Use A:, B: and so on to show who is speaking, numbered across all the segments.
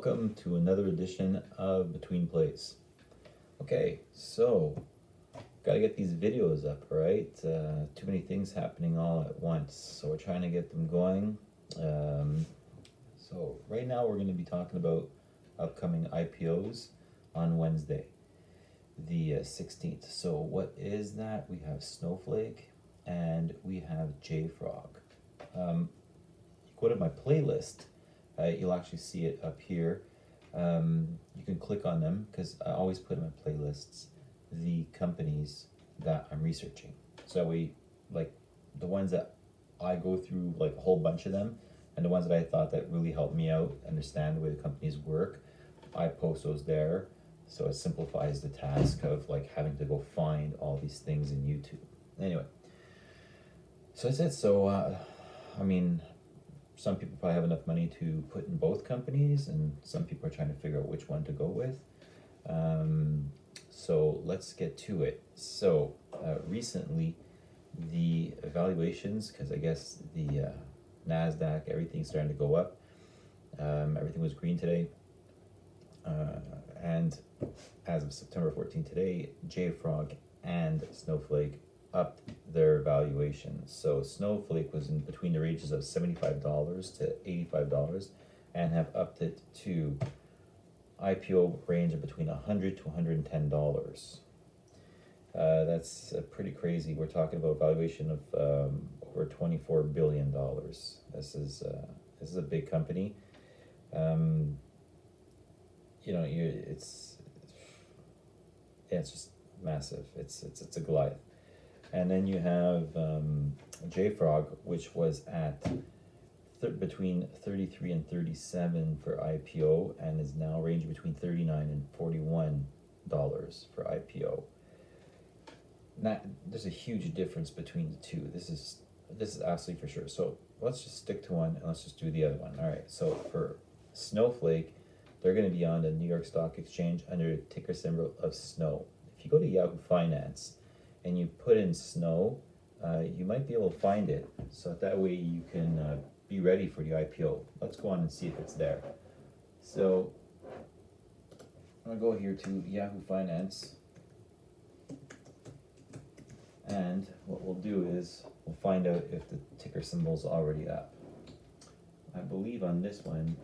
A: welcome to another edition of Betweenplays. Okay, so gotta get these videos up, right? Too many things happening all at once, so we're trying to get them going. So right now we're going to be talking about upcoming IPOs on Wednesday, the 16th. So what is that? We have Snowflake and we have JFROG. You go to my playlist. You'll actually see it up here. You can click on them because I always put in my playlists the companies that I'm researching. So that way, like the ones that I go through, like a whole bunch of them, and the ones that I thought that really helped me out understand the way the companies work, I post those there. So it simplifies the task of like having to go find all these things in YouTube. Anyway, so that's it. So I mean, some people probably have enough money to put in both companies, and some people are trying to figure out which one to go with. So let's get to it. So recently, the evaluations, because I guess the NASDAQ, everything's starting to go up. Everything was green today. And as of September 14 today, JFROG and Snowflake upped their valuation. So Snowflake was in between the ranges of $75 to $85 and have upped it to IPO range of between $100 to $110. That's pretty crazy. We're talking about a valuation of over $24 billion. This is a big company. You know, it's just massive. It's a Goliath. And then you have JFrog, which was at between 33 and 37 for IPO, and is now ranging between $39 and $41 for IPO. Now, there's a huge difference between the two. This is absolutely for sure. So let's just stick to one and let's just do the other one. All right. So for Snowflake, they're going to be on the New York Stock Exchange under the ticker symbol of SNOW. If you go to Yahoo Finance and you put in SNOW, you might be able to find it. So that way you can be ready for the IPO. Let's go on and see if it's there. So I'm going to go here to Yahoo Finance. And what we'll do is we'll find out if the ticker symbol's already up. I believe on this one,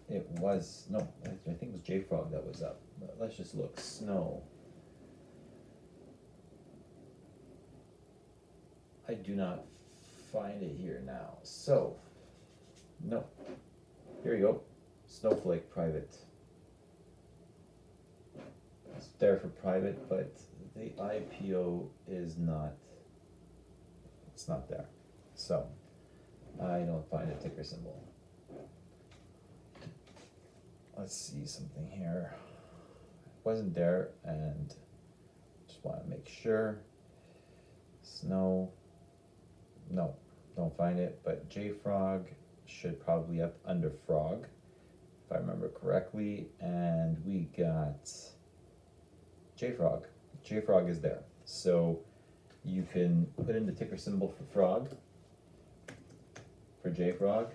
A: it was, no, I think it was JFrog that was up. But let's just look. SNOW. I do not find it here now. So, no. Here we go. Snowflake private. It's there for private, but the IPO is not, it's not there. So, I don't find a ticker symbol. Let's see something here. It wasn't there, and just want to make sure. SNOW. No, don't find it, but JFrog should probably up under Frog, if I remember correctly, and we got JFrog. JFrog is there, so you can put in the ticker symbol for Frog, for JFrog,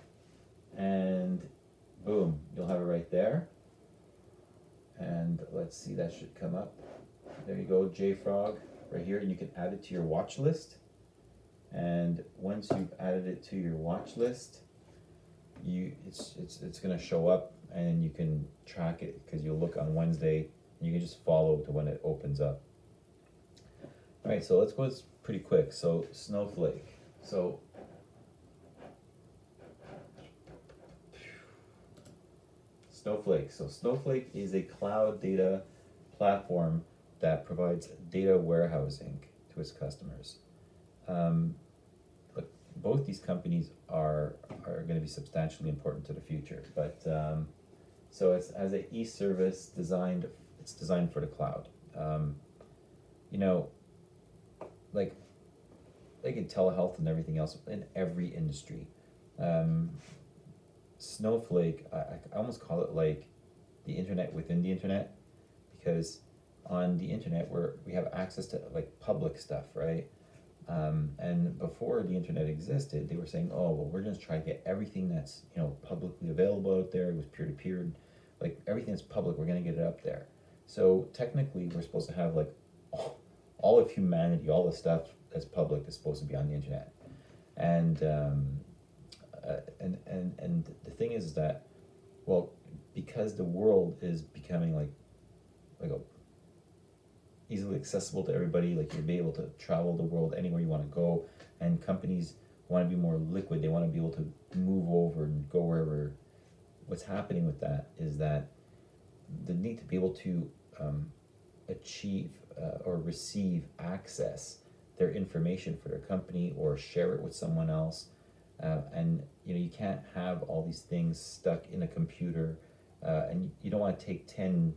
A: and boom, you'll have it right there. And let's see, that should come up. There you go, JFrog right here, and you can add it to your watch list. And once you've added it to your watch list, it's going to show up, and you can track it because you'll look on Wednesday and you can just follow to when it opens up. All right, so let's go pretty quick. So Snowflake. So Snowflake. So Snowflake is a cloud data platform that provides data warehousing to its customers. But both these companies are going to be substantially important to the future. But so it's as an e-service designed. It's designed for the cloud. You know, like in telehealth and everything else in every industry. Snowflake, I almost call it like the internet within the internet, because on the internet we have access to like public stuff, right? And before the internet existed, they were saying, oh, well, we're going to try to get everything that's, you know, publicly available out there. It was peer-to-peer. like everything that's public, we're gonna get it up there. So technically, we're supposed to have like all of humanity, all the stuff that's public is supposed to be on the internet. And and the thing is that, well, because the world is becoming like a easily accessible to everybody, like you'll be able to travel the world anywhere you want to go, and companies want to be more liquid, they want to be able to move over and go wherever. What's happening with that is that the need to be able to achieve or receive access their information for their company or share it with someone else, and you can't have all these things stuck in a computer, and you don't want to take 10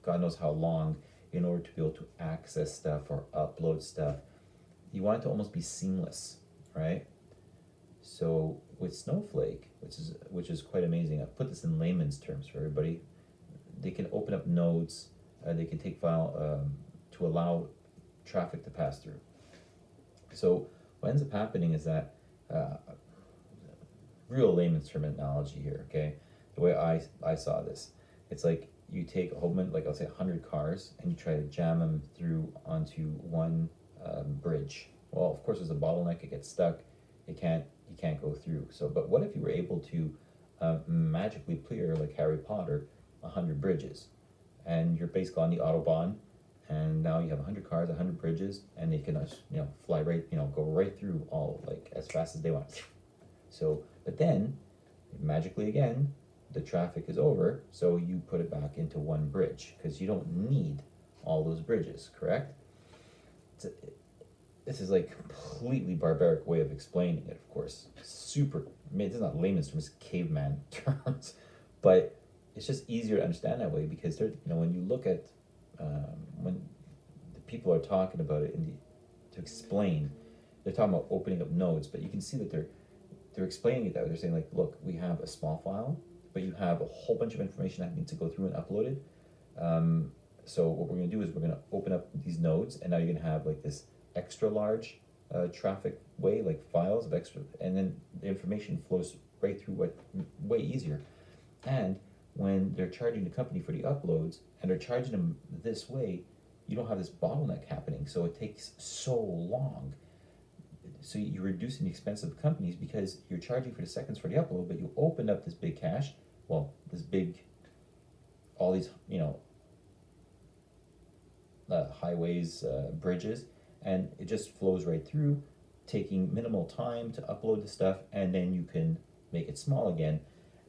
A: God knows how long in order to be able to access stuff or upload stuff. You want it to almost be seamless, right? So with Snowflake, which is quite amazing, I've put this in layman's terms for everybody. They can open up nodes, they can take file to allow traffic to pass through. So what ends up happening is that, real layman's terminology here, okay? The way I saw this, it's like you take a whole bunch, like I'll say 100 cars, and you try to jam them through onto one bridge. Well, of course, there's a bottleneck, it gets stuck, you can't go through. So, but what if you were able to magically clear, like Harry Potter, 100 bridges, and you're basically on the Autobahn, and now you have 100 cars, 100 bridges, and they can fly right, go right through all, like as fast as they want. So, but then magically again, the traffic is over, so you put it back into one bridge because you don't need all those bridges, correct? This is like completely barbaric way of explaining it, of course. Super, I mean, it's not layman's terms, it's caveman terms, but it's just easier to understand that way because when you look at when the people are talking about it to explain, they're talking about opening up nodes, but you can see that they're explaining it that way. They're saying like, look, we have a small file, but you have a whole bunch of information that needs to go through and upload it. So what we're going to do is we're going to open up these nodes, and now you're going to have like this extra large traffic way, like files of extra, and then the information flows right through way easier. And when they're charging the company for the uploads, and they're charging them this way, you don't have this bottleneck happening, so it takes so long. So you're reducing the expense of companies because you're charging for the seconds for the upload, but you opened up this big cache, all these, highways, bridges, and it just flows right through, taking minimal time to upload the stuff, and then you can make it small again,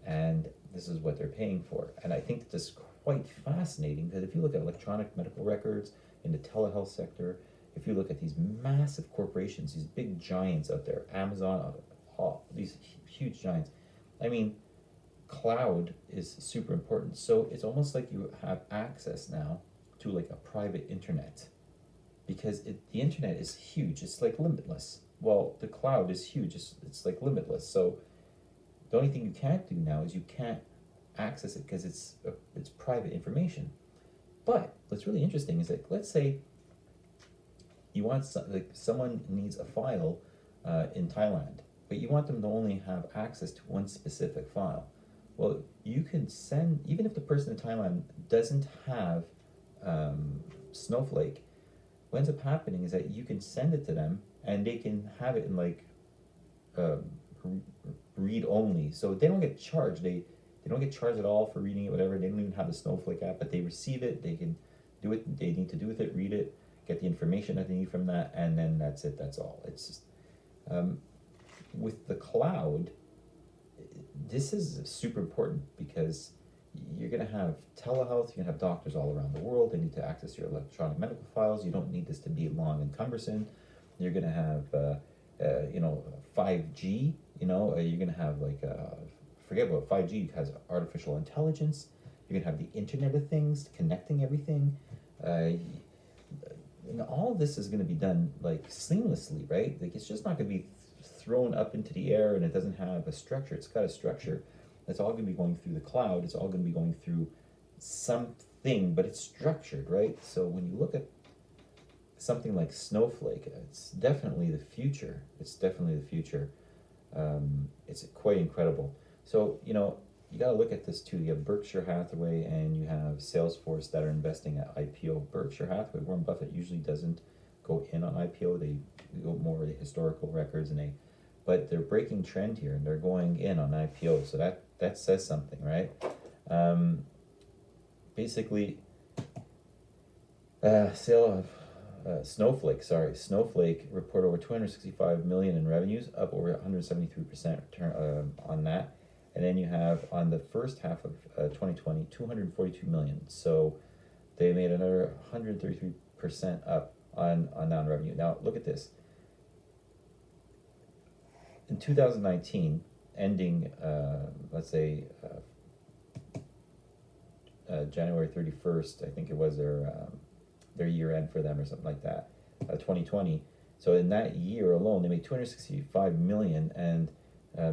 A: and this is what they're paying for. And I think this is quite fascinating because if you look at electronic medical records in the telehealth sector, if you look at these massive corporations, these big giants out there, Amazon, these huge giants, I mean, cloud is super important. So it's almost like you have access now to like a private internet, because the internet is huge. It's like limitless. Well, the cloud is huge. It's like limitless. So the only thing you can't do now is you can't access it because it's private information. But what's really interesting is that, let's say you want someone needs a file in Thailand, but you want them to only have access to one specific file. Well, you can send, even if the person in Thailand doesn't have Snowflake, what ends up happening is that you can send it to them and they can have it in like read only. So they don't get charged. They don't get charged at all for reading it, whatever. They don't even have the Snowflake app, but they receive it, they can do what they need to do with it, read it, get the information that they need from that, and then that's it, that's all. It's just, with the cloud, this is super important because you're going to have telehealth, you're going to have doctors all around the world, they need to access your electronic medical files, you don't need this to be long and cumbersome. You're going to have, 5G, you're going to have forget about 5G, it has artificial intelligence, you're going to have the Internet of Things, connecting everything. And all of this is going to be done like seamlessly, right? Like it's just not going to be thrown up into the air and it doesn't have a structure. It's got a structure. It's all going to be going through the cloud. It's all going to be going through something, but it's structured, right? So when you look at something like Snowflake, it's definitely the future. It's definitely the future. It's quite incredible. So, you got to look at this too. You have Berkshire Hathaway and you have Salesforce that are investing at IPO. Berkshire Hathaway, Warren Buffett usually doesn't go in on IPO. They go more of the historical records, but they're breaking trend here and they're going in on IPO. So that says something, right? Basically, sale of Snowflake report over 265 million in revenues, up over 173% return on that. And then you have on the first half of 2020, 242 million. So they made another 133% up on non-revenue. Now look at this. In 2019, ending, let's say, January 31st, I think it was their year end for them or something like that, 2020. So in that year alone, they made 265 million, and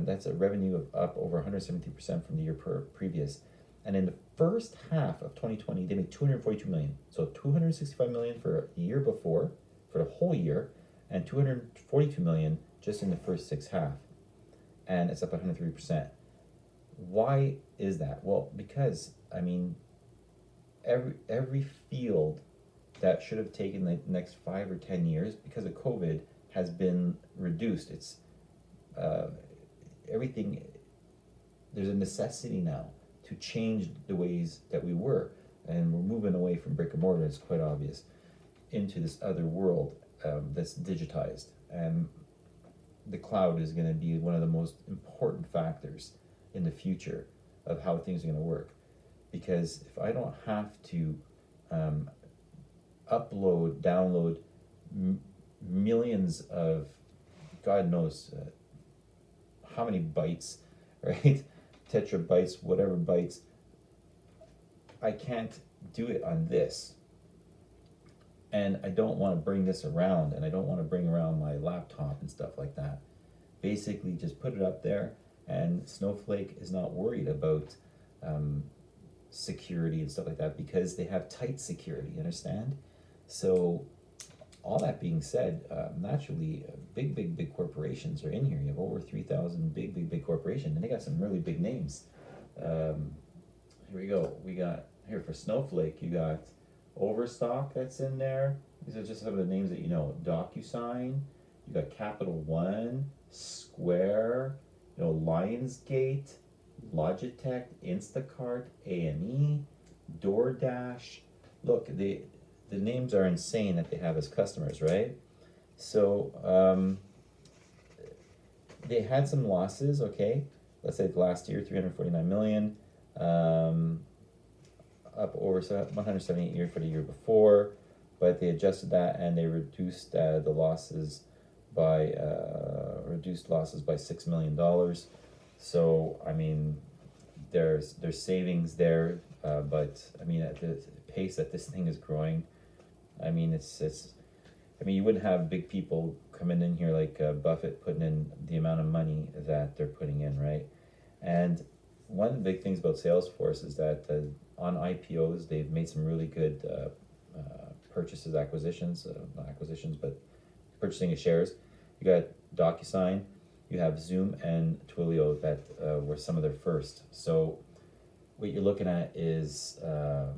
A: that's a revenue of up over 170% from the year previous. And in the first half of 2020, they made 242 million. So 265 million for the year before, for the whole year, and 242 million just in the first six half. And it's up 103%. Why is that? Well, because, I mean, every field that should have taken the next 5 or 10 years because of COVID has been reduced. It's everything, there's a necessity now to change the ways that we were, and we're moving away from brick and mortar, it's quite obvious, into this other world that's digitized. And the cloud is going to be one of the most important factors in the future of how things are going to work. Because if I don't have to upload, download millions of, God knows how many bytes, right? Tetrabytes, whatever bytes, I can't do it on this. And I don't want to bring this around, and I don't want to bring around my laptop and stuff like that. Basically, just put it up there, and Snowflake is not worried about security and stuff like that because they have tight security, you understand? So all that being said, naturally, big corporations are in here. You have over 3,000 big corporations, and they got some really big names. Here we go. We got here for Snowflake, you got Overstock that's in there. These are just some of the names that you know. DocuSign, you got Capital One, Square, you know, Lionsgate, Logitech, Instacart, AME, DoorDash. Look, the names are insane that they have as customers, right? So they had some losses, okay? Let's say last year, 349 million, up over 178 years for the year before, but they adjusted that and they reduced the losses by $6 million. So I mean, there's savings there, but I mean at the pace that this thing is growing, I mean I mean you wouldn't have big people coming in here like Buffett putting in the amount of money that they're putting in, right? And one of the big things about Salesforce is that on IPOs they've made some really good acquisitions, not acquisitions, but purchasing of shares. You got DocuSign, you have Zoom and Twilio that were some of their first. So what you're looking at is some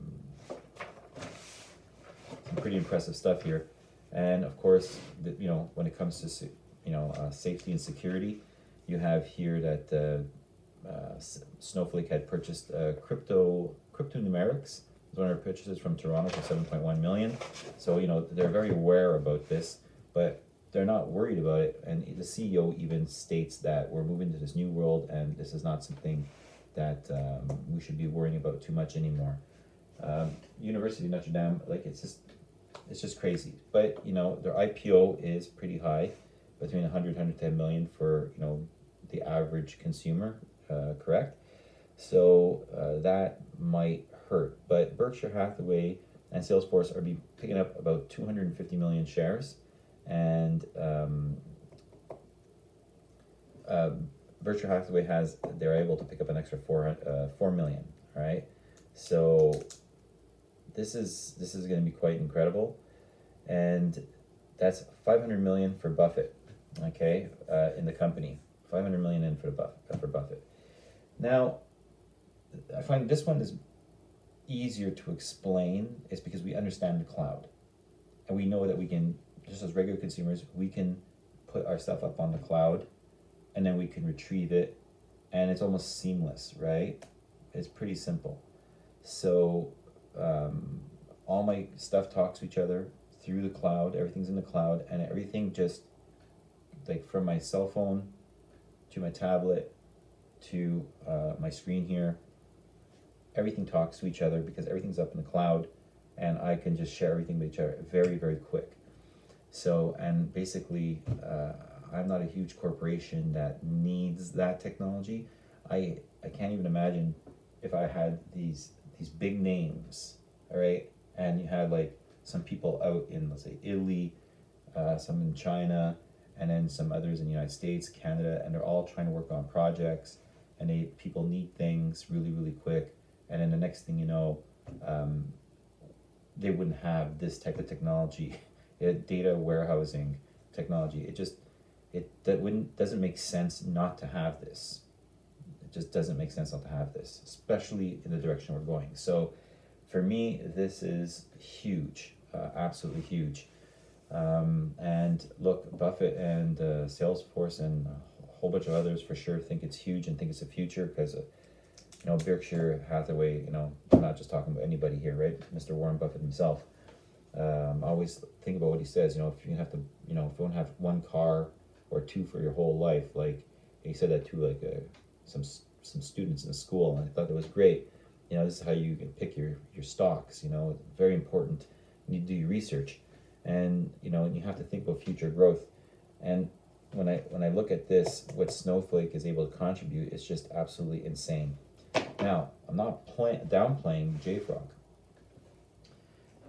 A: pretty impressive stuff here. And of course, you know, when it comes to safety and security, you have here that Snowflake had purchased Cryptonumerics, one of their purchases from Toronto for 7.1 million. So you know they're very aware about this, but they're not worried about it. And the CEO even states that we're moving to this new world, and this is not something that we should be worrying about too much anymore. University of Notre Dame, like it's just crazy. But you know their IPO is pretty high, between 110 million for the average consumer, correct? So that might hurt. But Berkshire Hathaway and Salesforce are picking up about 250 million shares, and Berkshire Hathaway they're able to pick up an extra 4 million, right? So this is going to be quite incredible, and that's 500 million for Buffett, okay, in the company, 500 million in for Buffett. Now, I find this one is easier to explain is because we understand the cloud. And we know that we can, just as regular consumers, we can put our stuff up on the cloud and then we can retrieve it, and it's almost seamless, right? It's pretty simple. So all my stuff talks to each other through the cloud, everything's in the cloud, and everything just, like from my cell phone to my tablet to my screen here, everything talks to each other because everything's up in the cloud, and I can just share everything with each other very, very quick. So, and basically, I'm not a huge corporation that needs that technology. I can't even imagine if I had these big names, all right, and you had like some people out in, let's say, Italy, some in China, and then some others in the United States, Canada, and they're all trying to work on projects, and people need things really, really quick, and then the next thing you know, they wouldn't have this type of technology, data warehousing technology. Doesn't make sense not to have this. It just doesn't make sense not to have this, especially in the direction we're going. So for me, this is huge, absolutely huge. And look, Buffett and Salesforce and a whole bunch of others for sure think it's huge and think it's a future because Berkshire Hathaway, I'm not just talking about anybody here, right? Mr. Warren Buffett himself. I always think about what he says, if you have to, if you want to have one car or two for your whole life, like he said that to like some students in the school, and I thought that was great. This is how you can pick your stocks, very important. You need to do your research, and you have to think about future growth. And when I look at this, what Snowflake is able to contribute is just absolutely insane. Now, I'm not downplaying JFROG.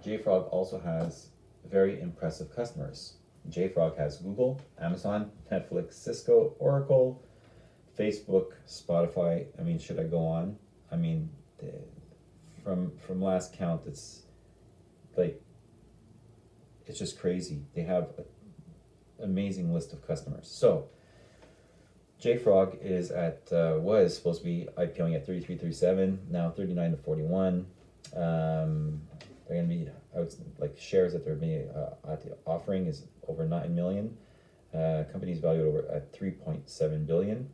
A: JFROG also has very impressive customers. JFROG has Google, Amazon, Netflix, Cisco, Oracle, Facebook, Spotify. I mean, should I go on? I mean, from last count, it's just crazy. They have an amazing list of customers. So JFrog is was supposed to be IPOing at 33.37, now 39 to 41. They're going to be shares that they're being at the offering is over 9 million. Company's valued over at 3.7 billion.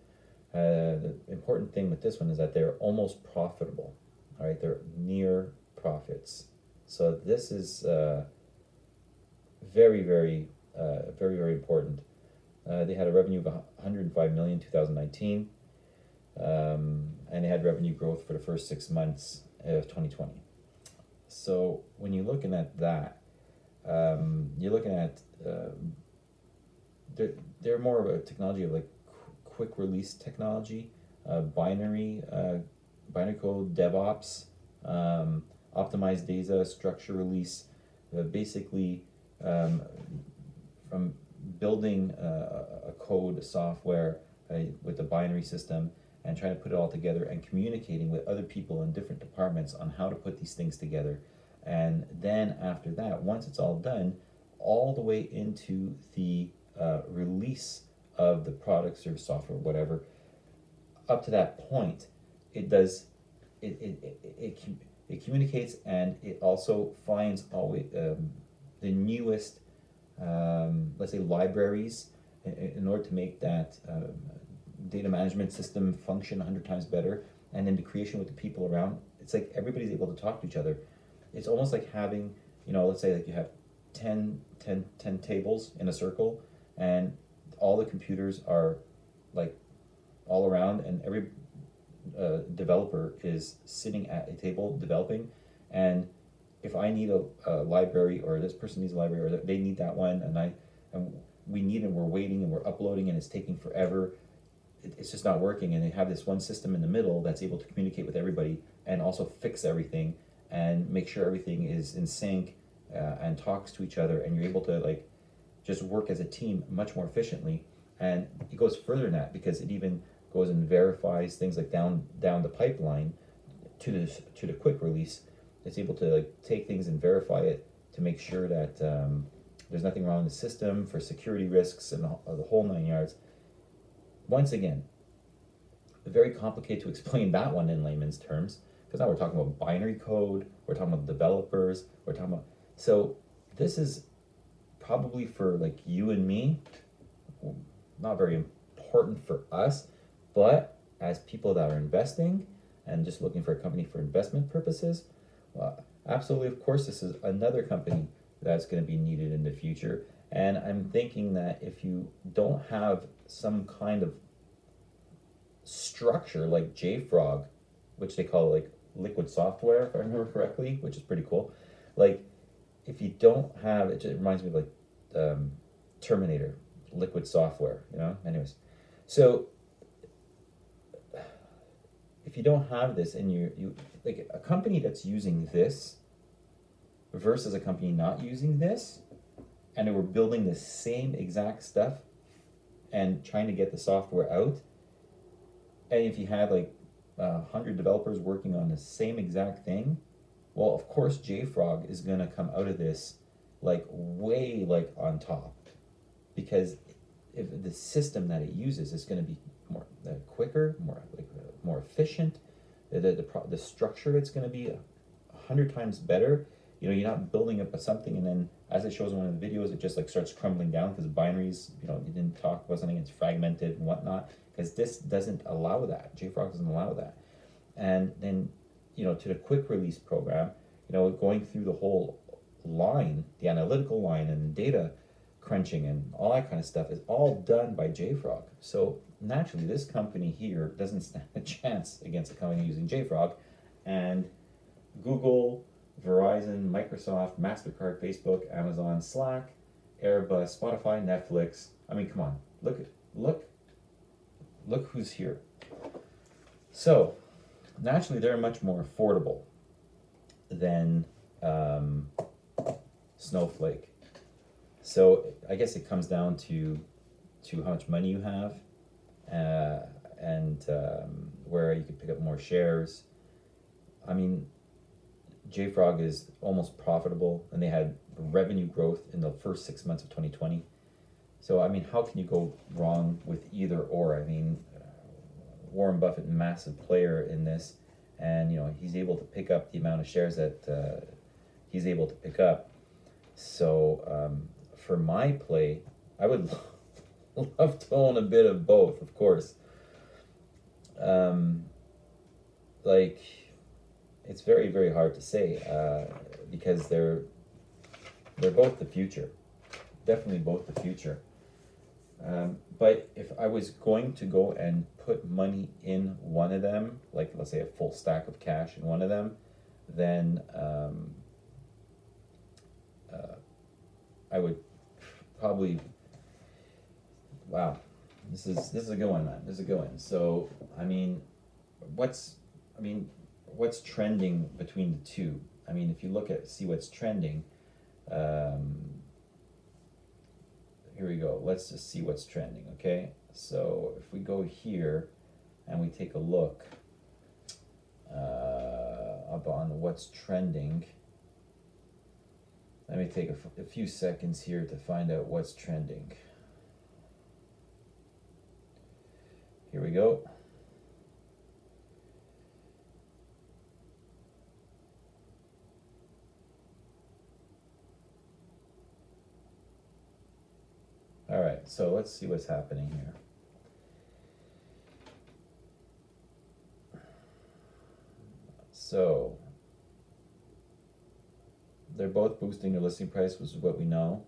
A: The important thing with this one is that they're almost profitable. All right, they're near profits. So this is very, very, very, very important. They had a revenue of 105 million in 2019, and they had revenue growth for the first 6 months of 2020. So when you're looking at that, you're looking at they're more of a technology of quick release technology, binary code, DevOps, optimized data, structure release, basically from building a code software with a binary system and trying to put it all together and communicating with other people in different departments on how to put these things together. And then after that, once it's all done, all the way into the release of the products or software, whatever, up to that point, it communicates, and it also finds always the newest, let's say, libraries in order to make that data management system function 100 times better, and then the creation with the people around. It's like everybody's able to talk to each other. It's almost like having, let's say you have 10 tables in a circle, and all the computers are all around, and every developer is sitting at a table developing. And if I need a library, or this person needs a library, or they need that one, and we need it, and we're waiting and we're uploading and it's taking forever, it's just not working. And they have this one system in the middle that's able to communicate with everybody and also fix everything and make sure everything is in sync and talks to each other, and you're able to just work as a team much more efficiently. And it goes further than that, because it even goes and verifies things down the pipeline to the quick release. It's able to take things and verify it to make sure that there's nothing wrong in the system for security risks and the whole 9 yards. Once again, very complicated to explain that one in layman's terms, because now we're talking about binary code, we're talking about developers, we're talking about, so this is probably for like you and me, not very important for us, but as people that are investing and just looking for a company for investment purposes, well, absolutely, of course, this is another company that's going to be needed in the future. And I'm thinking that if you don't have some kind of structure like JFROG, which they call like liquid software, if I remember correctly, which is pretty cool. Like, if you don't have it, it reminds me of like Terminator, liquid software, you know? Anyways, so if you don't have this and you like a company that's using this versus a company not using this, and they were building the same exact stuff and trying to get the software out, and if you had like 100 developers working on the same exact thing, well, of course JFrog is gonna come out of this like way like on top, because if the system that it uses is going to be more quicker, more efficient, the structure it's going to be 100 times better. You know, you're not building up something and then, as it shows in one of the videos, it just like starts crumbling down because binaries, you know, you didn't talk about something, it's fragmented and whatnot, because this doesn't allow that. JFrog doesn't allow that. And then, you know, to the quick release program, you know, going through the whole line, the analytical line and data crunching and all that kind of stuff is all done by JFrog. So naturally, this company here doesn't stand a chance against a company using JFrog. And Google, Verizon, Microsoft, MasterCard, Facebook, Amazon, Slack, Airbus, Spotify, Netflix. I mean, come on, look who's here. So naturally, they're much more affordable than Snowflake. So I guess it comes down to how much money you have, and where you could pick up more shares. I mean, JFrog is almost profitable, and they had revenue growth in the first 6 months of 2020. So I mean, how can you go wrong with either or? I mean, Warren Buffett, massive player in this, and you know he's able to pick up the amount of shares that he's able to pick up. So for my play, I would love to own a bit of both, of course. Like, it's very, very hard to say because they're both the future, definitely both the future. But if I was going to go and put money in one of them, like let's say a full stack of cash in one of them, then I would probably, wow, this is a good one, man. This is a good one. So I mean, what's trending between the two? I mean, if you see what's trending, here we go. Let's just see what's trending, okay? So if we go here and we take a look up on what's trending, let me take a few seconds here to find out what's trending. Here we go. All right, so let's see what's happening here. So they're both boosting their listing price, which is what we know.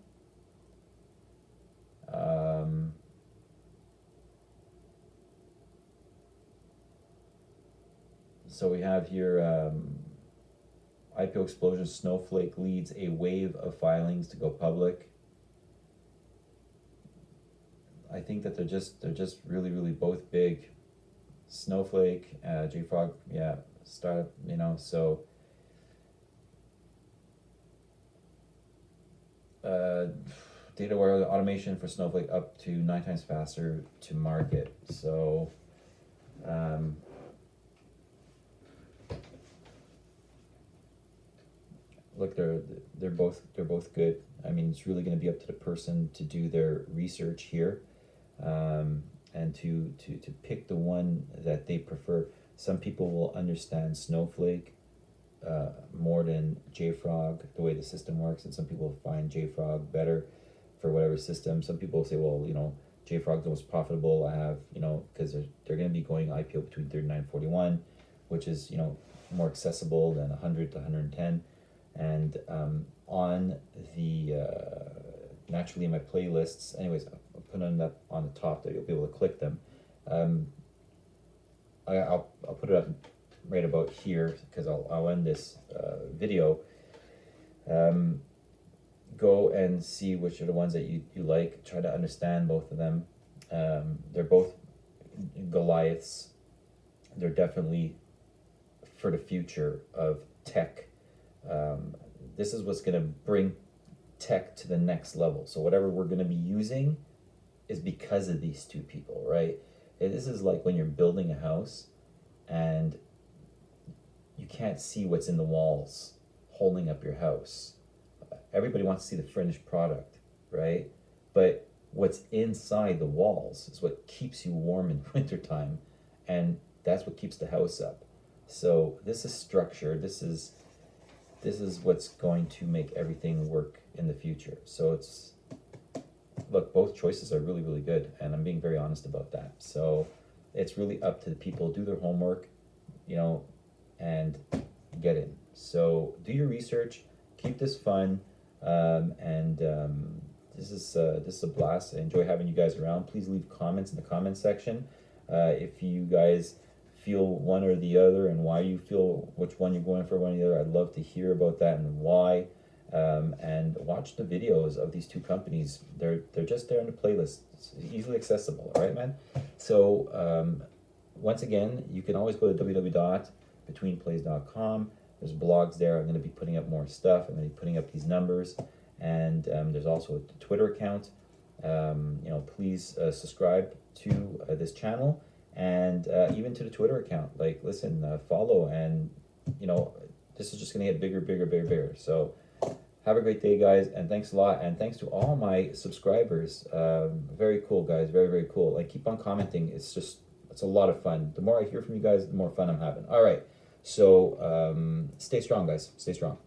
A: So we have here IPO explosion, Snowflake leads a wave of filings to go public. I think that they're just really, really both big. Snowflake, JFrog, yeah, startup, you know, so data warehouse automation for Snowflake up to 9 times faster to market. So look, they're both good. I mean, it's really going to be up to the person to do their research here. and to pick the one that they prefer. Some people will understand Snowflake more than JFROG, the way the system works, and some people find JFROG better for whatever system. Some people say, well, you know, JFROG is the most profitable. I have, you know, because they're going to be going IPO between 39 and 41, which is, you know, more accessible than 100 to 110. And on the naturally in my playlists, anyways, I'll put them up on the top that you'll be able to click them. I'll put it up right about here because I'll end this video. Go and see which are the ones that you like. Try to understand both of them. They're both Goliaths. They're definitely for the future of tech. This is what's going to bring tech to the next level. So whatever we're going to be using is because of these two people, right? This is like when you're building a house and you can't see what's in the walls holding up your house. Everybody wants to see the finished product, right? But what's inside the walls is what keeps you warm in wintertime, and that's what keeps the house up. So this is structure. This is what's going to make everything work in the future. So it's, look, both choices are really, really good, and I'm being very honest about that. So it's really up to the people. Do their homework, you know, and get in. So do your research, keep this fun, this is a blast. I enjoy having you guys around. Please leave comments in the comment section if you guys feel one or the other and why you feel which one you're going for, one or the other. I'd love to hear about that and why. And watch the videos of these two companies. They're just there in the playlist. It's easily accessible, all right, man? So once again, you can always go to www.betweenplays.com. There's blogs there. I'm going to be putting up more stuff. I'm going to be putting up these numbers. And there's also a Twitter account. You know, please subscribe to this channel and even to the Twitter account. Like, listen, follow, and, you know, this is just going to get bigger, bigger, bigger, bigger. So have a great day, guys, and thanks a lot. And thanks to all my subscribers. Very cool, guys. Very, very cool. Like, keep on commenting. It's a lot of fun. The more I hear from you guys, the more fun I'm having. All right. So stay strong, guys. Stay strong.